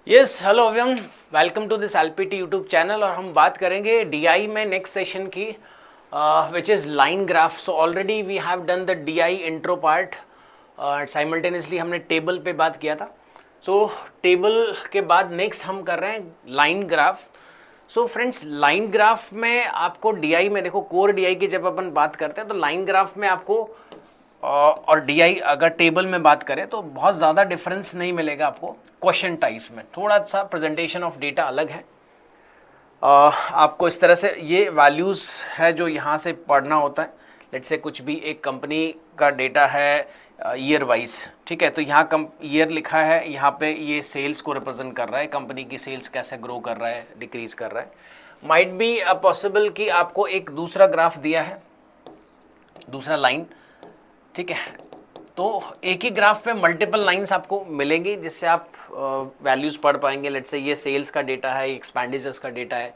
Yes hello everyone, welcome to this LPT YouTube channel. और हम बात करेंगे डीआई में नेक्स्ट सेशन की, which is line graph. So already we have done the DI intro part, simultaneously हमने table पे बात किया था। सो टेबल के बाद नेक्स्ट हम कर रहे हैं line graph. So friends, line graph में आपको डीआई में देखो, कोर डीआई की जब अपन बात करते हैं तो लाइन ग्राफ में आपको और डीआई अगर टेबल में बात करें तो बहुत ज़्यादा डिफरेंस नहीं मिलेगा आपको। क्वेश्चन टाइप्स में थोड़ा सा प्रेजेंटेशन ऑफ डेटा अलग है। आपको इस तरह से ये वैल्यूज़ है जो यहाँ से पढ़ना होता है। लेट्स से कुछ भी एक कंपनी का डेटा है ईयर वाइज, ठीक है, तो यहाँ ईयर लिखा है, यहाँ पे ये सेल्स को रिप्रेजेंट कर रहा है, कंपनी की सेल्स कैसे ग्रो कर रहा है, डिक्रीज कर रहा है। माइट बी पॉसिबल कि आपको एक दूसरा ग्राफ दिया है, दूसरा लाइन, ठीक है, तो एक ही ग्राफ पे मल्टीपल लाइंस आपको मिलेंगी जिससे आप वैल्यूज़ पढ़ पाएंगे। लेट्स से ये सेल्स का डेटा है, एक्सपेंडिचर्स का डेटा है,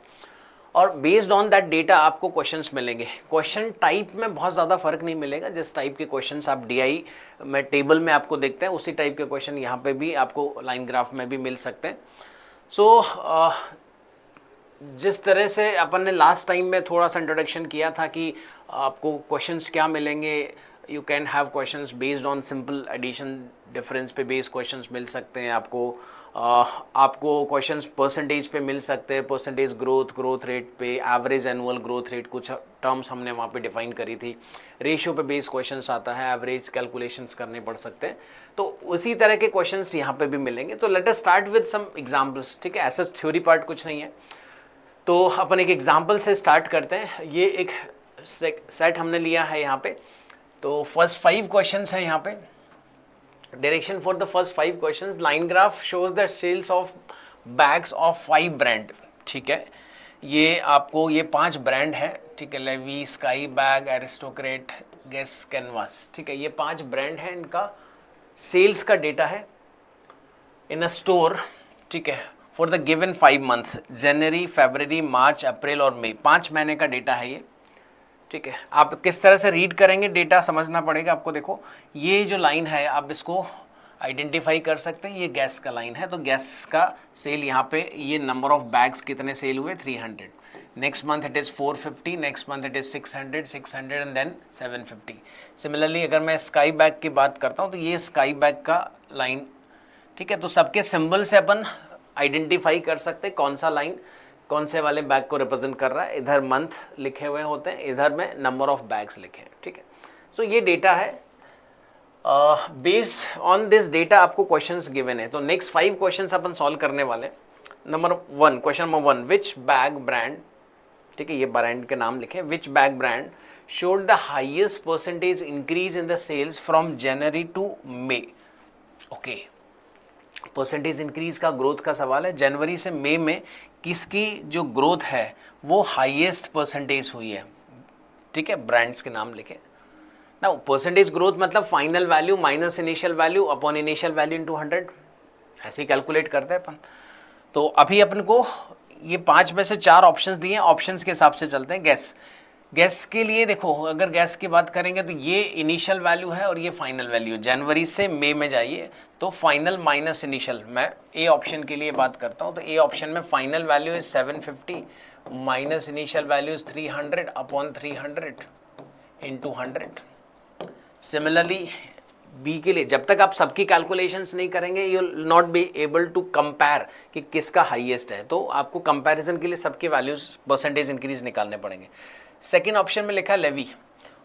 और बेस्ड ऑन दैट डेटा आपको क्वेश्चंस मिलेंगे। क्वेश्चन टाइप में बहुत ज़्यादा फर्क नहीं मिलेगा। जिस टाइप के क्वेश्चंस आप डीआई में टेबल में आपको देखते हैं उसी टाइप के क्वेश्चन यहाँ पे भी आपको लाइन ग्राफ में भी मिल सकते हैं। सो जिस तरह से अपन ने लास्ट टाइम में थोड़ा सा इंट्रोडक्शन किया था कि आपको क्वेश्चंस क्या मिलेंगे, you can have questions based on simple addition difference पे बेस्ड क्वेश्चंस मिल सकते हैं आपको। आपको क्वेश्चंस परसेंटेज पे मिल सकते हैं, परसेंटेज ग्रोथ रेट पे, एवरेज एनुअल ग्रोथ रेट, कुछ टर्म्स हमने वहाँ पे डिफाइन करी थी। रेशियो पे बेस्ड क्वेश्चंस आता है, एवरेज कैलकुलेशंस करने पड़ सकते हैं, तो उसी तरह के क्वेश्चंस यहाँ पे भी मिलेंगे। तो let us start with some examples, ठीक है, ऐसा थ्योरी पार्ट कुछ नहीं है। तो अपन एक एग्जाम्पल से स्टार्ट करते हैं। ये एक सेट हमने लिया है यहाँ पे, तो फर्स्ट 5 क्वेश्चंस हैं यहाँ पे। Direction for the first 5 questions, line graph shows the sales of bags of 5 brand, ठीक है। ये आपको ये 5 ब्रांड है, ठीक है, Levi, Sky Bag, Aristocrat, Guess, Canvas, ठीक है, ये 5 ब्रांड है, इनका सेल्स का डेटा है इन अ स्टोर, ठीक है, फॉर द गिवन 5 मंथ, जनवरी, फरवरी, मार्च, अप्रैल और मई, 5 महीने का डेटा है ये, ठीक है। आप किस तरह से रीड करेंगे डेटा समझना पड़ेगा आपको। देखो ये जो लाइन है आप इसको आइडेंटिफाई कर सकते हैं, ये गैस का लाइन है, तो गैस का सेल यहाँ पे, ये नंबर ऑफ बैग्स कितने सेल हुए 300, next month it is 450, next month it is 600 and then 750। Similarly अगर मैं स्काई बैग की बात करता हूँ तो ये स्काई बैग का लाइन, ठीक है, तो सबके सिंबल से अपन आइडेंटिफाई कर सकते हैं कौन सा लाइन कौन से वाले बैग को रिप्रेजेंट कर रहा है। इधर मंथ लिखे हुए होते हैं, इधर में नंबर ऑफ बैग्स लिखे हैं, ठीक है। सो ये डेटा है, बेस्ड ऑन दिस डेटा आपको क्वेश्चंस गिवन है। तो नेक्स्ट 5 क्वेश्चंस अपन सॉल्व करने वाले हैं। Question number 1, which bag brand, ठीक है, ये ब्रांड के नाम लिखे, which bag brand showed the highest percentage increase in the sales from January to May. Okay, percentage increase का, ग्रोथ का सवाल है। जनवरी से मई में किसकी जो ग्रोथ है वो हाईएस्ट परसेंटेज हुई है, ठीक है, ब्रांड्स के नाम लिखे ना। परसेंटेज ग्रोथ मतलब final value minus initial value upon initial value into 100, ऐसे ही कैलकुलेट करते हैं अपन। तो अभी अपन को ये 5 में से 4 ऑप्शंस दिए हैं, ऑप्शंस के हिसाब से चलते हैं। गैस के लिए देखो, अगर गैस की बात करेंगे तो ये इनिशियल वैल्यू है और ये फाइनल वैल्यू। जनवरी से मई में जाइए तो फाइनल माइनस इनिशियल, मैं ए ऑप्शन के लिए बात करता हूँ, तो ए ऑप्शन में final value is 750 minus initial value is 300 upon 300 into 100। Similarly B के लिए जब तक आप सबकी कैलकुलेशंस नहीं करेंगे you will not be able to compare कि किसका हाईएस्ट है, तो आपको कंपैरिजन के लिए सबके वैल्यूज परसेंटेज इंक्रीज निकालने पड़ेंगे। सेकेंड ऑप्शन में लिखा है Levi.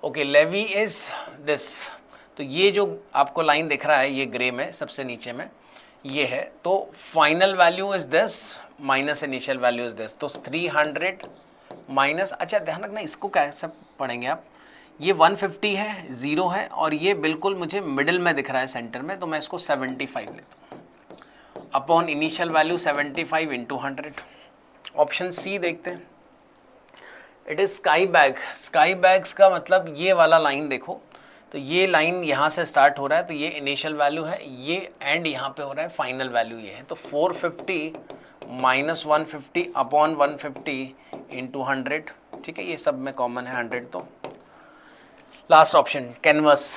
Okay, Levi is this, तो ये जो आपको लाइन दिख रहा है ये ग्रे में सबसे नीचे में ये है, तो final value is this minus initial value is this, तो 300 माइनस, अच्छा ध्यान रखना इसको कैसे पढ़ेंगे आप, ये 150 है, 0 है, और ये बिल्कुल मुझे मिडिल में दिख रहा है सेंटर में, तो मैं इसको 75 लेता हूँ upon initial value 75 into 100। Option C देखते हैं, it is Sky Bag. Sky Bags का मतलब ये वाला लाइन देखो, तो ये लाइन यहाँ से स्टार्ट हो रहा है, तो ये इनिशियल वैल्यू है, ये एंड यहाँ पे हो रहा है, फाइनल वैल्यू ये है, तो 450 माइनस 150 अपॉन 150 इंटू 100, ठीक है, ये सब में कॉमन है 100। तो लास्ट ऑप्शन कैनवस।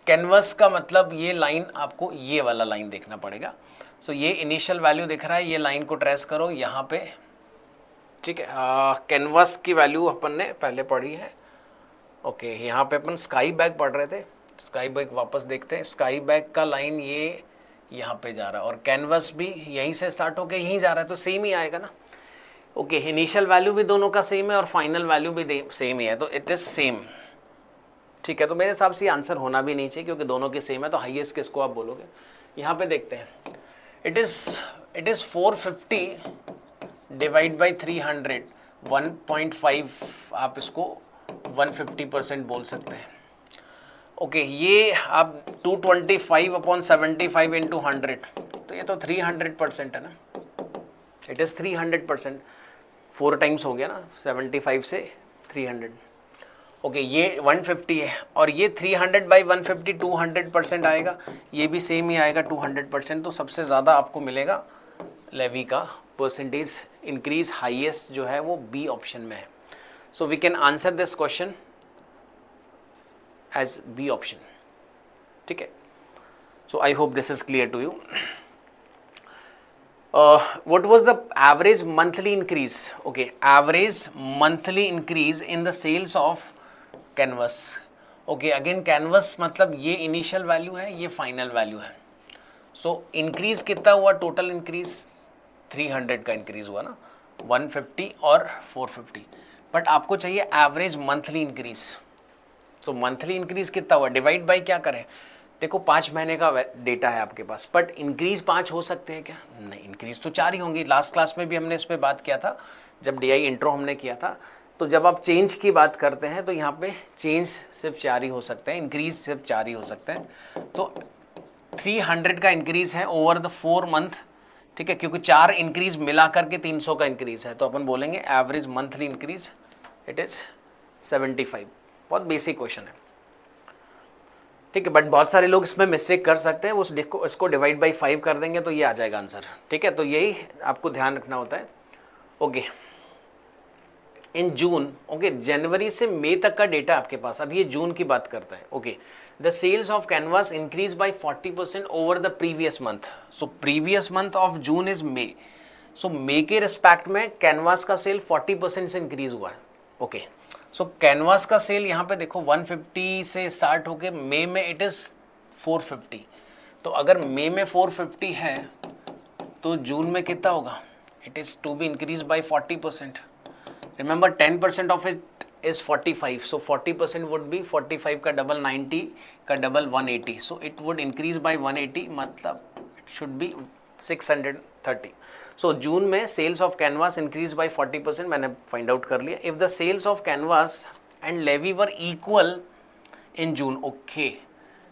कैनवस का मतलब ये लाइन आपको ये वाला लाइन देखना पड़ेगा। सो ये इनिशियल वैल्यू दिख रहा है, ये लाइन को ट्रेस करो यहाँ पे, ठीक है। कैनवास की वैल्यू अपन ने पहले पढ़ी है, ओके। यहाँ पे अपन स्काई बैग पढ़ रहे थे, स्काई बैग वापस देखते हैं। स्काई बैग का लाइन ये यहाँ पे जा रहा है और कैनवास भी यहीं से स्टार्ट होकर यहीं जा रहा है, तो सेम ही आएगा ना, ओके। इनिशियल वैल्यू भी दोनों का सेम है और फाइनल वैल्यू भी सेम ही है, तो इट इज सेम, ठीक है। तो मेरे हिसाब से आंसर होना भी नहीं चाहिए क्योंकि दोनों के सेम है, तो हाईएस्ट किसको आप बोलोगे। यहाँ पे देखते हैं, इट इज 450 डिवाइड बाई 300, 1.5 आप इसको 150% बोल सकते हैं, ओके। ये आप 225 अपॉन 75 इंटू 100, तो ये तो 300% है ना, इट इज़ 300%, 4 टाइम्स हो गया ना, 75 से 300, ओके। ये 150 है और ये 300 बाई 150 200% आएगा, ये भी सेम ही आएगा 200%, तो सबसे ज़्यादा आपको मिलेगा लेवी का परसेंटेज इंक्रीज हाईएस्ट जो है वो बी ऑप्शन में है। So we can answer this question as B option, ठीक है। So I hope this is clear to you. what was the average monthly increase, okay, average monthly increase in the sales of canvas, okay। again canvas मतलब ये initial value है, ये final value है, so increase कितना हुआ, total increase 300 का increase हुआ ना, 150 और 450, but आपको चाहिए average monthly increase, so monthly increase कितना हुआ, divide by क्या करें, देखो 5 महीने का डेटा है आपके पास, बट इंक्रीज 5 हो सकते हैं क्या, नहीं, इंक्रीज तो 4 ही होंगी। लास्ट क्लास में भी हमने इस पे बात किया था, जब डीआई इंट्रो हमने किया था, तो जब आप चेंज की बात करते हैं तो यहाँ पे चेंज सिर्फ 4 ही हो सकते हैं, इंक्रीज सिर्फ 4 ही हो सकते हैं, तो 300 का इंक्रीज है ओवर द 4 मंथ, ठीक है, क्योंकि 4 इंक्रीज मिला करके 300 का इंक्रीज है, तो अपन बोलेंगे average monthly increase it is 75। बहुत बेसिक क्वेश्चन है, ठीक है, बट बहुत सारे लोग इसमें मिस्टेक कर सकते हैं, इसको डिवाइड बाई 5 कर देंगे तो ये आ जाएगा आंसर, ठीक है। तो यही आपको ध्यान रखना होता है, ओके। इन जून, ओके, जनवरी से मई तक का डेटा आपके पास, अब ये जून की बात करता है, okay. The sales of canvas increase by 40% over the previous month, so previous month of June is May, so May के रिस्पेक्ट में कैनवास का सेल 40% से इंक्रीज हुआ है, ओके। सो कैनवास का सेल यहाँ पे देखो 150 से स्टार्ट होके मई में इट इज़ 450, तो अगर मई में 450 है तो जून में कितना होगा, it is to be increase by 40%, remember 10% of it is 45, so 40% would be 45 का डबल 90 का double 180, so it would increase by 180, मतलब it should be 630। So June में sales of canvas increase by 40%, मैंने फाइंड आउट कर लिया। If the sales of Canvas and Levi were equal in June, okay,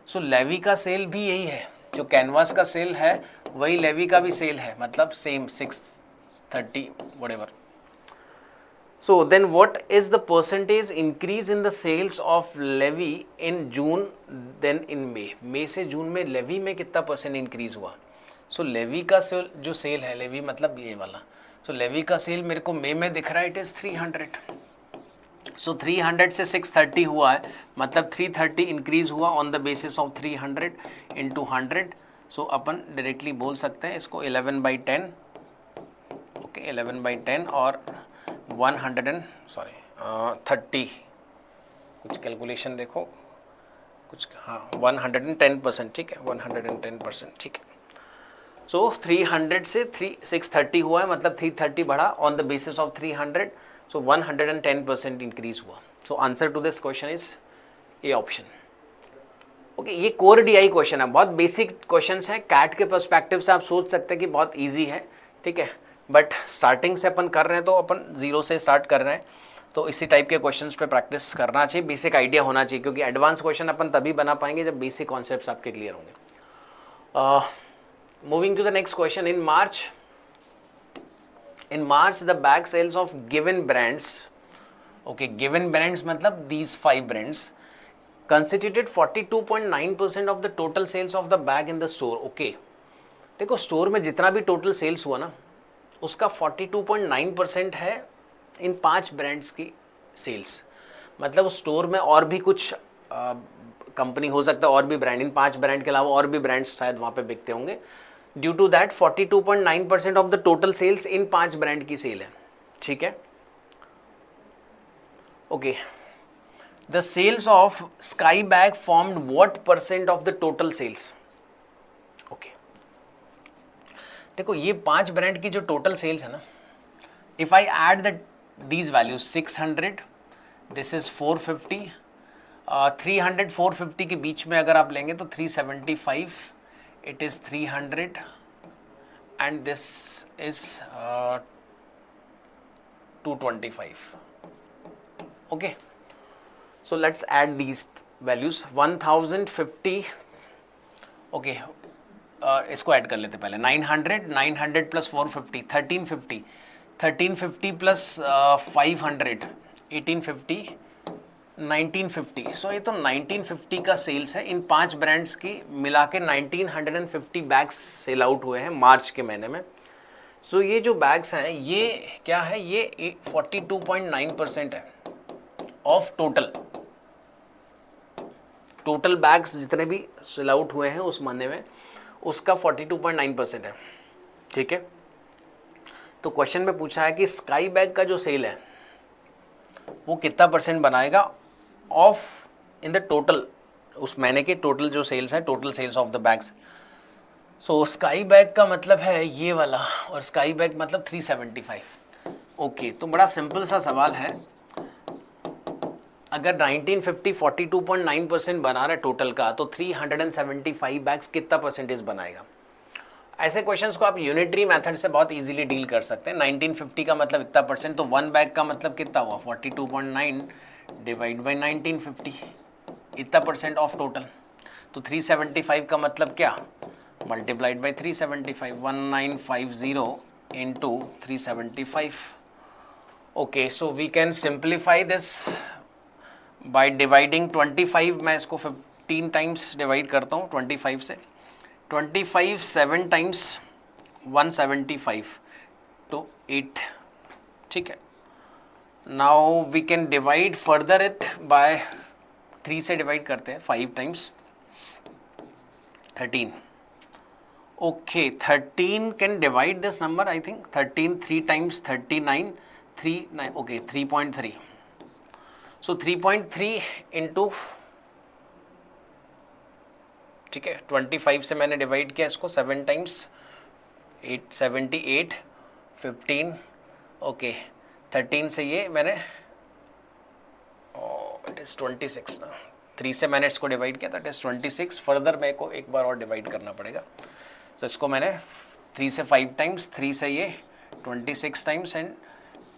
so Levi का sale भी यही है, जो कैनवास का सेल है वही लेवी का भी सेल है, मतलब same 630 whatever. So then what is the percentage increase in the sales of Levi in June than in May से जून में लेवी में कितना परसेंट इंक्रीज हुआ। सो लेवी का सेल जो सेल है, लेवी मतलब ये वाला, सो लेवी का सेल मेरे को मई में दिख रहा है इट इज़ 300, सो 300 से 630 हुआ है, मतलब 330 इंक्रीज हुआ on the basis of 300 into 100, so upon directly बोल सकते हैं इसको 11/10, ओके, 11/10 और 30, कुछ कैलकुलेशन देखो कुछ, हाँ 110%, ठीक है, 110%, ठीक है। सो 300 से 630 हुआ है, मतलब 330 बढ़ा on the basis of 300, so 110% increase हुआ। So answer to this question is A option, okay. ये कोर डीआई क्वेश्चन है, बहुत बेसिक क्वेश्चंस हैं, कैट के पर्सपेक्टिव से आप सोच सकते हैं कि बहुत इजी है, ठीक है, बट स्टार्टिंग से अपन कर रहे हैं तो अपन 0 से स्टार्ट कर रहे हैं, तो इसी टाइप के क्वेश्चंस पे प्रैक्टिस करना चाहिए, बेसिक आइडिया होना चाहिए, क्योंकि एडवांस क्वेश्चन अपन तभी बना पाएंगे जब बेसिक कॉन्सेप्ट्स आपके क्लियर होंगे। Moving to the next question, in March the bag sales of given brands, okay, given brands मतलब these 5 brands constituted 42.9% of the total sales of the bag in the store, okay। देखो store में जितना भी total sales हुआ ना, उसका 42.9% है इन 5 brands की सेल्स, मतलब उस स्टोर में और भी कुछ कंपनी हो सकता है, और भी ब्रांड, इन 5 ब्रांड के अलावा और भी ब्रांड्स शायद वहाँ पे बिकते होंगे, due to that 42.9% of the total sales in 5 brand की सेल है, ठीक है। Okay, the sales of Sky Bag formed what percent of the total sales. Okay, देखो ये 5 ब्रांड की जो टोटल सेल्स है ना, if I add the these values 600, this is 450, 300 450 के बीच में अगर आप लेंगे तो 375, it is 300 and this is 225. Okay, so let's add these values 1050. Okay, इसको ऐड कर लेते पहले 900 प्लस 450 1350, 1350 प्लस 500 1850 1950. सो ये तो 1950 का सेल्स है इन 5 ब्रांड्स की मिला के 1950 बैग्स सेल आउट हुए हैं मार्च के महीने में. सो ये जो बैग्स हैं ये क्या है, ये 42.9% है ऑफ टोटल बैग्स जितने भी सेल आउट हुए हैं उस महीने में, उसका 42.9% है, ठीक है. तो क्वेश्चन में पूछा है कि स्काई बैग का जो सेल है वो कितना परसेंट बनाएगा ऑफ इन द टोटल, उस महीने के टोटल जो सेल्स है, total sales of the bags. So Sky Bag का मतलब है ये वाला और स्काई बैग मतलब 375. ओके, तो बड़ा सिंपल सा सवाल है. अगर 1950 42.9% बना रहा है टोटल का, तो 375 बैग्स कितना परसेंटेज बनाएगा. ऐसे क्वेश्चंस को आप यूनिटरी मेथड से बहुत इजीली डील कर सकते हैं. 1950 का मतलब इतना परसेंट, तो वन बैग का मतलब कितना हुआ 42.9 डिवाइड बाई 1950, इतना परसेंट ऑफ टोटल. तो 375 का मतलब क्या, multiplied by 375, 1950 into 375. Okay, so we can simplify this by dividing 25. मैं इसको 15 टाइम्स डिवाइड करता हूँ 25 से. 25 7 टाइम्स 175 तो 8, ठीक है. Now we can divide further it by 3 से डिवाइड करते हैं 5 टाइम्स 13. ओके, 13 can divide this number, I think 13 3 times 39 3 okay 3.3. सो 3.3 इंटू, ठीक है, 25 से मैंने डिवाइड किया इसको 7 टाइम्स 8 78 15. ओके, 13 से ये मैंने इट इज़ 26 ना, 3 से मैंने इसको डिवाइड किया था, इट इज़ 26. फर्दर मेरे को एक बार और डिवाइड करना पड़ेगा. तो इसको मैंने 3 से 5 टाइम्स, 3 से ये 26 टाइम्स एंड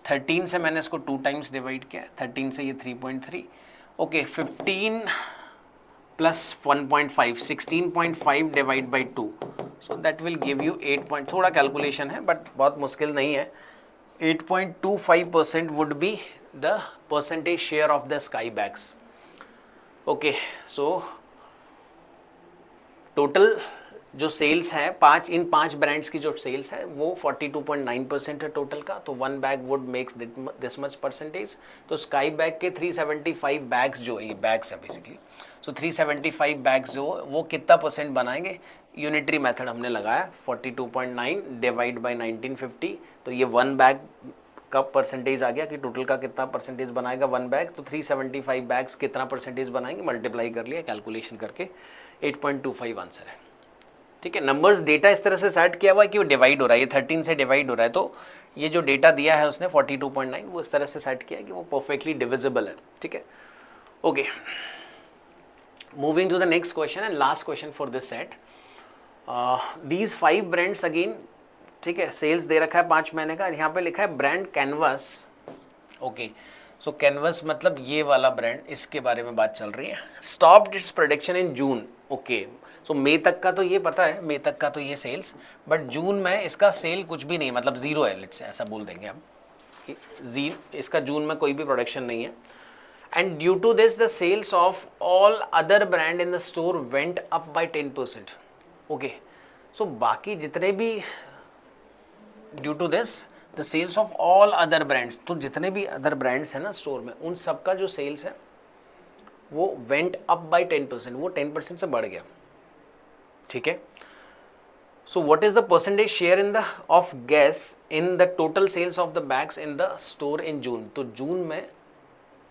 13 से मैंने इसको 2 टाइम्स डिवाइड किया, 13 से ये 3.3. Okay, 15 plus 1.5 16.5 divide by 2, so that will give you 8. थोड़ा कैलकुलेशन है बट बहुत मुश्किल नहीं है. 8.25% would be the percentage share of the sky bags. Okay, so total जो सेल्स है इन 5 ब्रांड्स की जो सेल्स है वो 42.9% है टोटल का. तो one bag would makes this much percentage. तो स्काई बैग के 375 बैग्स जो ये बैग्स है बेसिकली, सो 375 बैग्स जो वो कितना परसेंट बनाएंगे, यूनिटरी मेथड हमने लगाया 42.9 डिवाइड बाई 1950. तो ये वन बैग का परसेंटेज आ गया कि टोटल का कितना परसेंटेज बनाएगा वन बैग. तो 375 बैग्स कितना परसेंटेज बनाएंगे, मल्टीप्लाई कर लिया कैलकुलेशन करके, 8.25 आंसर है, ठीक है. नंबर्स डेटा इस तरह से सेट किया हुआ है कि वो डिवाइड हो रहा है, ये 13 से डिवाइड हो रहा है. तो ये जो डेटा दिया है उसने 42.9 वो इस तरह से सेट किया है कि वो परफेक्टली डिविजिबल है, ठीक है. Okay, moving to the next question and last question for this set. These 5 brands again, ठीक है, सेल्स दे रखा है 5 महीने का. यहाँ पे लिखा है ब्रांड कैनवस. ओके, सो कैनवस मतलब ये वाला ब्रांड, इसके बारे में बात चल रही है. Stopped its production in June. Okay, so May तक का तो ये पता है, मई तक का तो ये सेल्स, बट जून में इसका सेल कुछ भी नहीं, मतलब जीरो है, लेट्स से ऐसा बोल देंगे हम, इसका जून में कोई भी प्रोडक्शन नहीं है. And due to this the sales of all other brand in the store went up by 10%. Okay, so बाकी जितने भी, due to this the sales of all other brands, तो जितने भी अदर ब्रांड्स हैं ना स्टोर में, उन सब का जो सेल्स है वो वेंट अप बाय 10%, वो 10% से बढ़ गया, ठीक है. So what is the percentage share in the of gas in the total sales of the bags in the store in June? तो जून में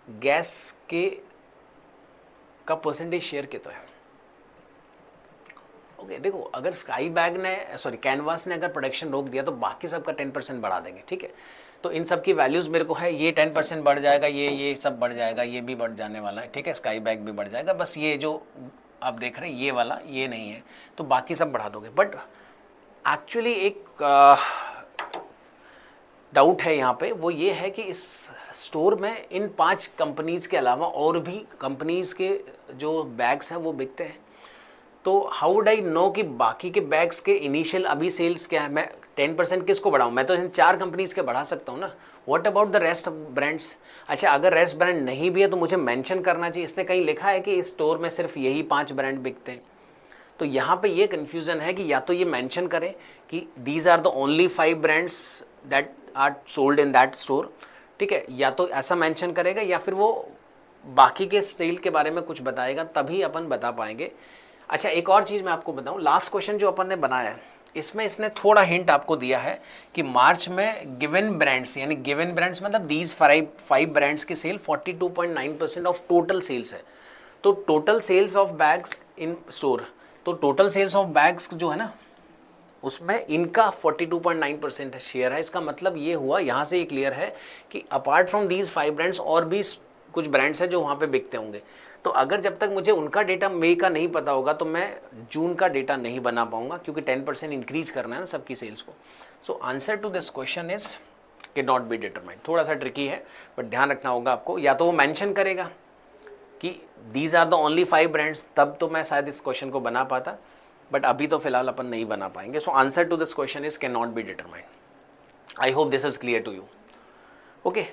गैस के का परसेंटेज शेयर कितना है? ओके देखो, अगर स्काई बैग ने कैनवास ने अगर प्रोडक्शन रोक दिया तो बाकी सबका 10% बढ़ा देंगे, ठीक है। तो इन सब की वैल्यूज़ मेरे को है, ये 10% बढ़ जाएगा, ये सब बढ़ जाएगा, ये भी बढ़ जाने वाला है, ठीक है। स्काई बैग भी बढ़ जाएगा, बस ये जो आप देख रहे हैं ये वाला ये नहीं है, तो बाकी सब बढ़ा दोगे। बट एक्चुअली एक डाउट है यहाँ पे, वो ये है कि इस स्टोर में इन 5 कंपनीज़ के अलावा और भी कंपनीज़ के जो बैग्स हैं वो बिकते हैं। तो हाउ वुड आई नो कि बाकी के बैग्स के इनिशियल अभी सेल्स क्या है? मैं 10% किसको बढ़ाऊँ? मैं तो इन 4 कंपनीज़ के बढ़ा सकता हूँ ना। What about the rest of brands? अच्छा, अगर रेस्ट ब्रांड नहीं भी है तो मुझे मेंशन करना चाहिए। इसने कहीं लिखा है कि इस स्टोर में सिर्फ यही 5 ब्रांड बिकते हैं। तो यहाँ पे ये कन्फ्यूज़न है कि या तो ये मेंशन करें कि these are the only 5 brands that are sold in that store, ठीक है, या तो ऐसा मेंशन करेगा या फिर वो बाकी के सेल के बारे में कुछ बताएगा, तभी अपन बता पाएंगे। अच्छा, एक और चीज़ मैं आपको बताऊं, लास्ट क्वेश्चन जो अपन ने बनाया है इसमें इसने थोड़ा हिंट आपको दिया है कि मार्च में गिवन ब्रांड्स, यानी गिवन ब्रांड्स मतलब दीज 5 ब्रांड्स की सेल 42.9% ऑफ टोटल सेल्स है। तो total sales of bags in store, तो टोटल सेल्स ऑफ बैग्स जो है ना उसमें इनका 42.9% शेयर है। इसका मतलब ये हुआ, यहाँ से ये क्लियर है कि अपार्ट फ्रॉम दीज 5 ब्रांड्स और भी कुछ ब्रांड्स हैं जो वहाँ पे बिकते होंगे। तो अगर जब तक मुझे उनका डेटा मई का नहीं पता होगा तो मैं जून का डेटा नहीं बना पाऊंगा, क्योंकि 10% इंक्रीज करना है ना सबकी सेल्स को। So answer to this question is can not be determined. थोड़ा सा ट्रिकी है बट ध्यान रखना होगा आपको, या तो वो मेंशन करेगा कि these are the only 5 brands, तब तो मैं शायद इस क्वेश्चन को बना पाता, बट अभी तो फिलहाल अपन नहीं बना पाएंगे। So answer to this question is can not be determined. I hope this is clear to you. Okay,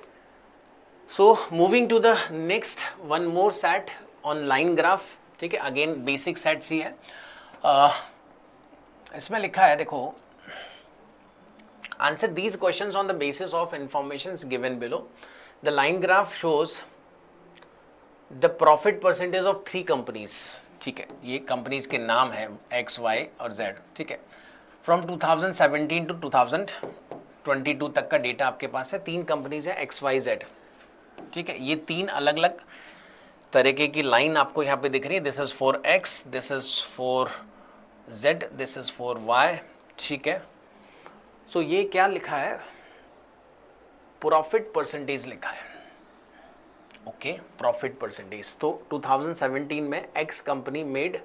so moving to the next one more set on line graph, ठीक है। अगेन बेसिक सेट्स ही है। इसमें लिखा है, देखो, answer these questions on the basis of information given below. The line graph shows the profit percentage of 3 companies, ठीक है। ये कंपनीज के नाम है X, Y और Z, ठीक है। फ्रॉम 2017 टू 2022 तक का डेटा आपके पास है। 3 कंपनीज है X, Y, Z, ठीक है। ये 3 अलग अलग तरीके की लाइन आपको यहाँ पे दिख रही है। This is for X, this is for Z, this is for Y, ठीक है। सो ये क्या लिखा है? प्रॉफिट परसेंटेज लिखा है, ओके, प्रॉफिट परसेंटेज। तो 2017 में X company made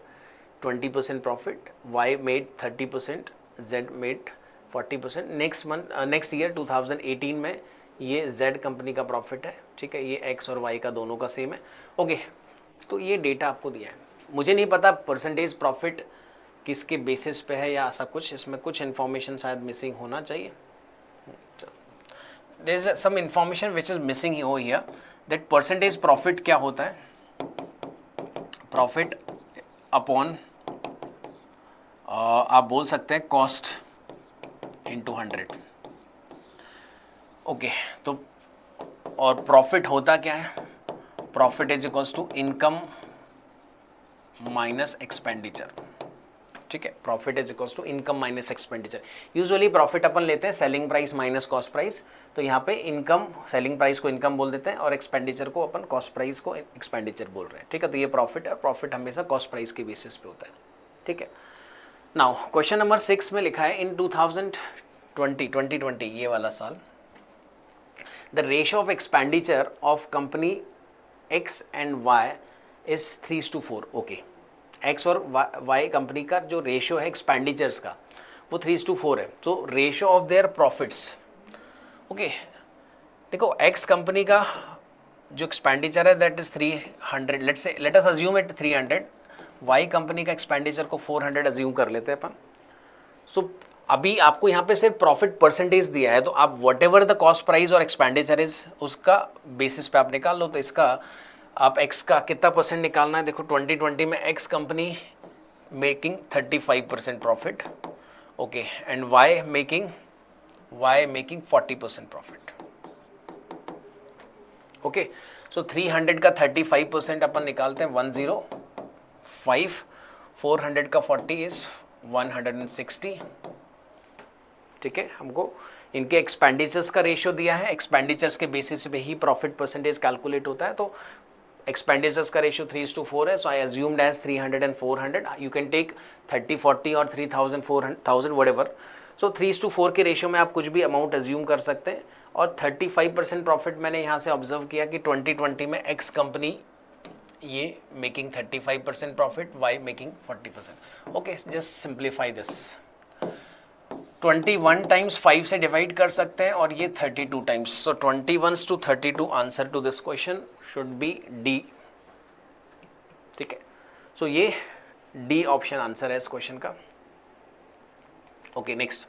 20% profit, Y made 30%, Z made 40%। Next year 2018 में ये Z कंपनी का प्रॉफिट है, ठीक है। ये X और Y का दोनों का सेम है, ओके। तो ये डेटा आपको दिया है। मुझे नहीं पता परसेंटेज प्रॉफिट किसके बेसिस पे है या ऐसा कुछ, इसमें कुछ इन्फॉर्मेशन शायद मिसिंग होना चाहिए। There is some information which is missing हो हियर, दैट परसेंटेज प्रॉफिट क्या होता है? प्रॉफिट अपॉन आप बोल सकते हैं कॉस्ट इंटू 100, ओके। तो और प्रॉफिट होता क्या है? Profit is equals to income minus expenditure, ठीक है। Profit is equals to income minus expenditure. Usually profit अपन लेते हैं selling price minus cost price, तो यहाँ पे इनकम, सेलिंग प्राइस को इनकम बोल देते हैं और एक्सपेंडिचर को अपन कॉस्ट प्राइस को एक्सपेंडिचर बोल रहे हैं, ठीक है। तो ये प्रॉफिट है, प्रॉफिट हमेशा कॉस्ट प्राइस के बेसिस पे होता है, ठीक है। नाउ क्वेश्चन नंबर 6 में लिखा है इन 2020 ये वाला साल, the ratio of expenditure of company X and Y is 3:4, okay. X और Y कंपनी का जो रेशियो है एक्सपेंडिचर्स का वो 3:4 है। तो ratio of their profits, okay. देखो X कंपनी का जो एक्सपेंडिचर है that is 300, let us assume it 300। Y company का एक्सपेंडिचर को 400 अज्यूम कर लेते हैं अपन। सो अभी आपको यहाँ पे सिर्फ प्रॉफिट परसेंटेज दिया है, तो आप what ever the cost price और एक्सपेंडिचर इज उसका बेसिस पे आप निकाल लो। तो इसका आप X का कितना परसेंट निकालना है? देखो 2020 में X company making 35% profit, okay, and Y making 40% profit, okay. So 300 का 35% अपन निकालते हैं 105, 400 का 40 इज 160, ठीक है। हमको इनके एक्सपेंडिचर्स का रेशियो दिया है, एक्सपेंडिचर्स के बेसिस पे ही प्रॉफिट परसेंटेज कैलकुलेट होता है। तो एक्सपेंडिचर्स का रेशियो 3:4 है, so I assumed as 300 and 400. You can take 30, 40 और 3000, 4000 व्हाटएवर। सो 3:4 के रेशियो में आप कुछ भी अमाउंट अज्यूम कर सकते हैं। और 35% प्रॉफिट मैंने यहाँ से ऑब्जर्व किया कि 2020 में एक्स कंपनी ये making 35% profit, Y making 40%। Okay, just simplify this. 21 times 5 से डिवाइड कर सकते हैं और ये 32 times. So 21 to 32 answer to this question should be D, ठीक है। सो ये डी ऑप्शन आंसर है इस क्वेश्चन का। Okay, next.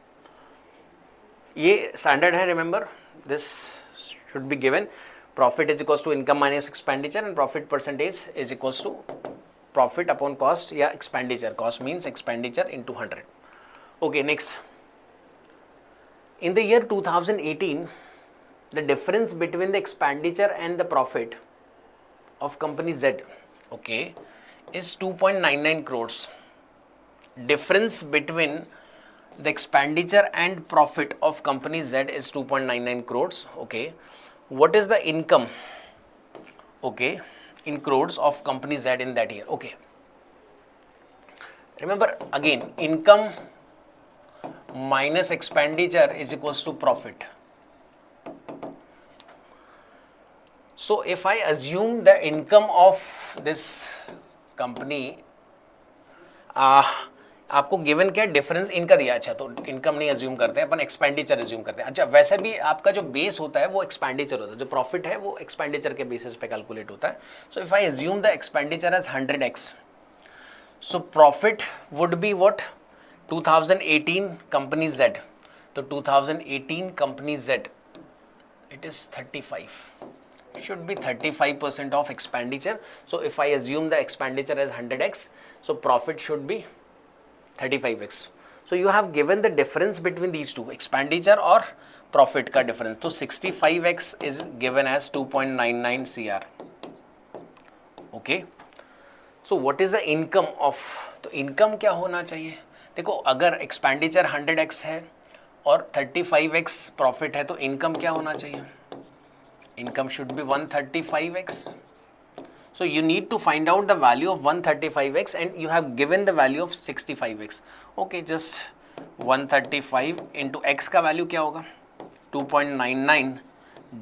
ये स्टैंडर्ड है, remember this should be given. Profit is equals to income minus expenditure and profit percentage is equals to profit upon cost या expenditure. Cost means expenditure into 100। Okay, next. In the year 2018, the difference between the expenditure and the profit of company Z, okay, is 2.99 crores. Difference between the expenditure and profit of company Z is 2.99 crores. Okay, what is the income? Okay, in crores of company Z in that year. Okay, remember again, income minus expenditure is equals to profit. So if I assume the income of this company, आपको given क्या difference इनका दिया। अच्छा, तो income नहीं assume करते हैं अपन, expenditure assume करते हैं। अच्छा, वैसे भी आपका जो बेस होता है वो एक्सपेंडिचर होता है, जो प्रॉफिट है वो एक्सपेंडिचर के बेसिस पे कैलकुलेट होता है। So if I assume the expenditure as 100x, so profit would be what? 2018 company Z, तो 2018 company Z, it is 35, should be 35% of expenditure. So if I assume the expenditure as 100x, so profit should be 35x. So you have given the difference between these two, expenditure और profit का difference. तो 65x is given as 2.99 CR. Okay. So what is the income of? तो income क्या होना चाहिए? देखो, अगर expenditure 100x है और 35x प्रॉफिट है तो इनकम क्या होना चाहिए? Income should be 135x. So you need to find out the value of 135x and you have given the value of 65x. Okay, just 135 into X का value क्या होगा? 2.99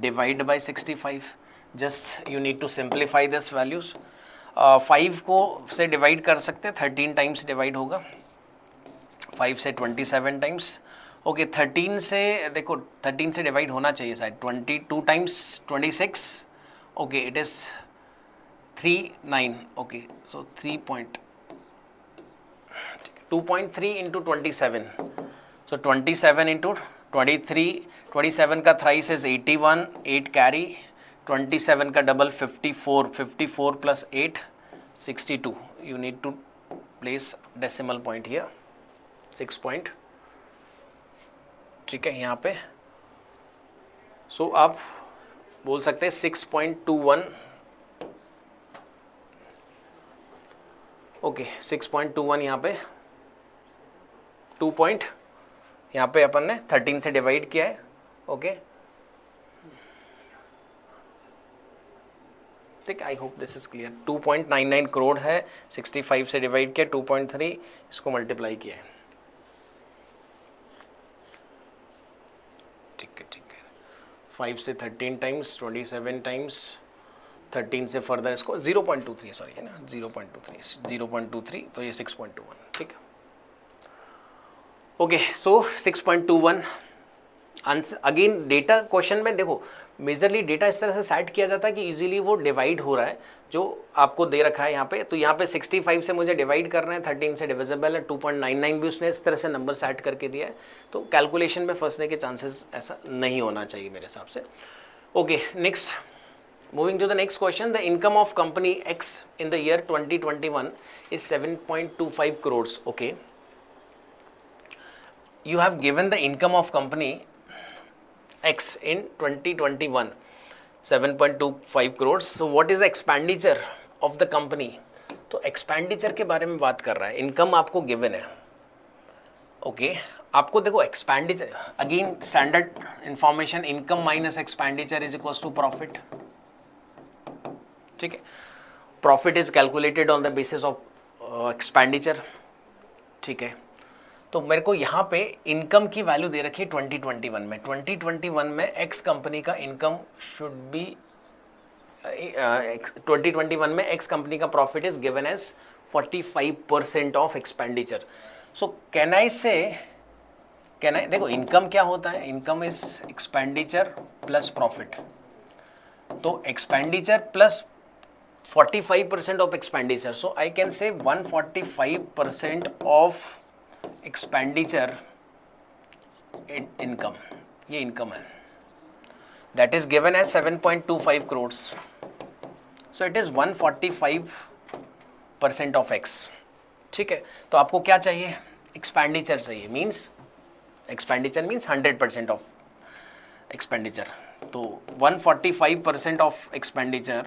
divide by 65. Just you need to simplify this values. 5 को से divide कर सकते हैं, 13 times divide होगा। 5 से 27 टाइम्स। ओके, 13 से देखो, 13 से डिवाइड होना चाहिए शायद। 22 times 26। Okay, it is 39। Okay, so 2.3 into 27। So 27 into 23, 27 का थ्राइस इज 81, 8 कैरी, 27 का double 54, 54 plus 8 62. You need to place decimal point here, 6 point, ठीक है, यहाँ पे। सो आप बोल सकते हैं 6.21। ओके, 6.21 यहाँ पे 2 पॉइंट, यहाँ पे अपन ने 13 से डिवाइड किया है। ओके, ठीक, आई hope this is clear. 2.99 crore है, 65 से डिवाइड किया, 2.3 इसको मल्टीप्लाई किया है। ठीक है, ठीक है। 5 से 13 टाइम्स, 27 टाइम्स, 13 से फर्दर इसको 0.23, सॉरी है ना, 0.23, तो ये 6.21, ठीक है। ओके, सो 6.21 आंसर। अगेन डेटा क्वेश्चन में देखो, मेजरली डेटा इस तरह से सेट किया जाता है कि इजीली वो डिवाइड हो रहा है जो आपको दे रखा है यहाँ पे। तो यहाँ पे 65 से मुझे डिवाइड करना है, 13 से डिविजिबल है, 2.99 भी उसने इस तरह से नंबर सेट करके दिया है। तो कैलकुलेशन में फंसने के चांसेस ऐसा नहीं होना चाहिए मेरे हिसाब से। Okay, next, moving to the next question. The income of company X in the year 2021 is 7.25 crore. Okay, you have given the income of company X in 2021, 7.25 crores. So what is the expenditure of the company? तो expenditure के बारे में बात कर रहा है, income आपको given है, ओके आपको देखो expenditure, again standard information, income minus expenditure is equals to profit, ठीक है। Profit is calculated on the basis of expenditure, ठीक है। तो मेरे को यहाँ पे इनकम की वैल्यू दे रखी है 2021 में। 2021 में एक्स कंपनी का इनकम शुड बी 2021 में एक्स कंपनी का profit is given as 45% of expenditure. So can I देखो इनकम क्या होता है, income is expenditure plus profit. तो expenditure plus 45% of expenditure, so I can say 145% of expenditure in income, ये income है, that is given as 7.25 crores, so it is 145% of X, ठीक है। तो आपको क्या चाहिए, expenditure चाहिए, means expenditure means 100% of expenditure, तो 145% of expenditure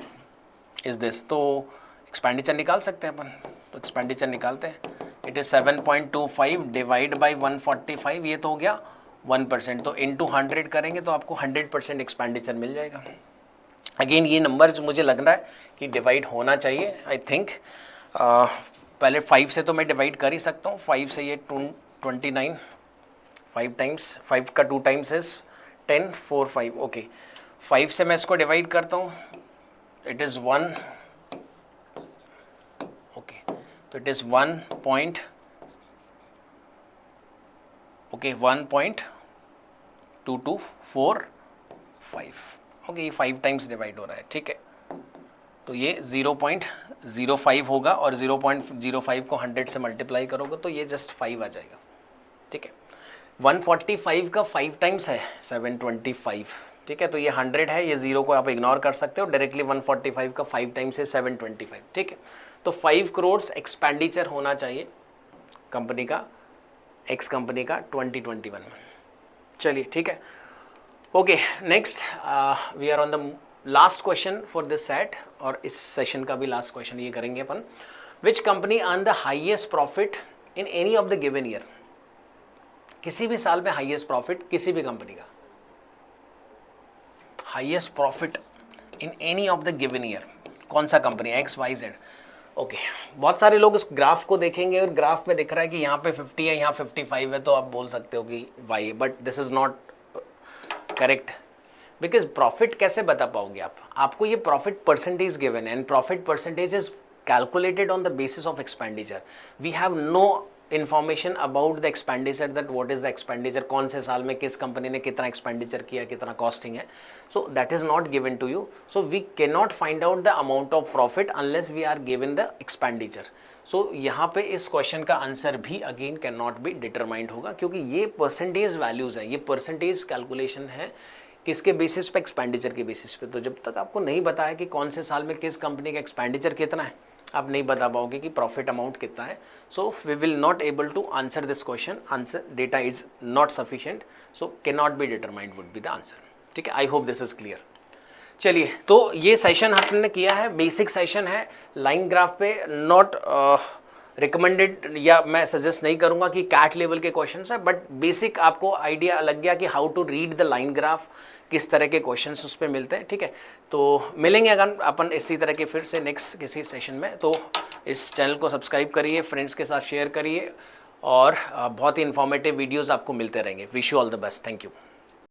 इज दिस। तो एक्सपेंडिचर निकाल सकते हैं अपन, तो एक्सपेंडिचर निकालते हैं। इट इज 7.25 डिवाइड बाई 145, ये तो हो गया 1%, तो इनटू 100 करेंगे तो आपको 100% एक्सपेंडिचर मिल जाएगा। अगेन ये नंबर मुझे लग रहा है कि डिवाइड होना चाहिए, आई थिंक पहले 5 से तो मैं डिवाइड कर ही सकता हूँ, 5 से ये 29, 5 टाइम्स 5 का 2 टाइम्स इज 10, 4, 5, ओके 5 से मैं इसको डिवाइड करता हूँ, it is 1, okay, so it is 1.25, okay ये 5 टाइम्स डिवाइड हो रहा है, ठीक है। तो ये 0.05 होगा और 0.05 को 100 से मल्टीप्लाई करोगे तो ये जस्ट 5 आ जाएगा, ठीक है। 145 का 5 टाइम्स है 725, ठीक है। तो ये 100 है, ये 0 को आप इग्नोर कर सकते हो, डायरेक्टली 145 का 5 टाइम्स है 725, ठीक है। तो 5 करोड़ एक्सपेंडिचर होना चाहिए कंपनी का, एक्स कंपनी का 2021 में। चलिए ठीक है, okay next we are on the last question for this set, और इस सेशन का भी लास्ट क्वेश्चन ये करेंगे अपन। Which company earn the highest profit in any of the given year, किसी भी साल में हाईएस्ट प्रॉफिट किसी भी कंपनी का, highest profit in any of the given year, कौन सा company, X Y Z, okay. बहुत सारे लोग इस ग्राफ को देखेंगे और ग्राफ में दिख रहा है कि यहाँ पे 50 है, यहाँ 55 है, तो आप बोल सकते हो कि Y, but this is not correct, because profit कैसे बता पाओगे आप, आपको ये प्रॉफिट परसेंटेज गिवन है, and profit percentage is calculated on the basis of expenditure. We have no information about the expenditure, that what is the expenditure, कौन से साल में किस कंपनी ने कितना एक्सपेंडिचर किया, कितना कॉस्टिंग है, so that is not given to you. So we can not find out the amount of profit unless we are given the expenditure. So यहाँ पे इस क्वेश्चन का आंसर भी again can not be determined होगा, क्योंकि ये percentage values है, ये परसेंटेज कैलकुलेशन है किसके बेसिस पे, एक्सपेंडिचर के बेसिस पे। तो जब तक आपको नहीं बताया कि कौन से साल में किस कंपनी का एक्सपेंडिचर कितना है, आप नहीं बता पाओगे कि प्रॉफिट अमाउंट कितना है। So we will not able to answer this question, answer data is not sufficient, so can not be determined would be the answer, ठीक है। I hope this is clear. चलिए, तो ये सेशन हमने किया है, बेसिक सेशन है line graph पे, नॉट रिकमेंडेड या मैं सजेस्ट नहीं करूंगा कि कैट लेवल के क्वेश्चंस है, बट बेसिक आपको आइडिया लग गया कि how to read the line graph, किस तरह के क्वेश्चंस उस पर मिलते हैं, ठीक है। तो मिलेंगे अगर अपन इसी तरह के फिर से नेक्स्ट किसी सेशन में। तो इस चैनल को सब्सक्राइब करिए, फ्रेंड्स के साथ शेयर करिए, और बहुत ही इन्फॉर्मेटिव वीडियोज़ आपको मिलते रहेंगे। Wish you all the best, thank you.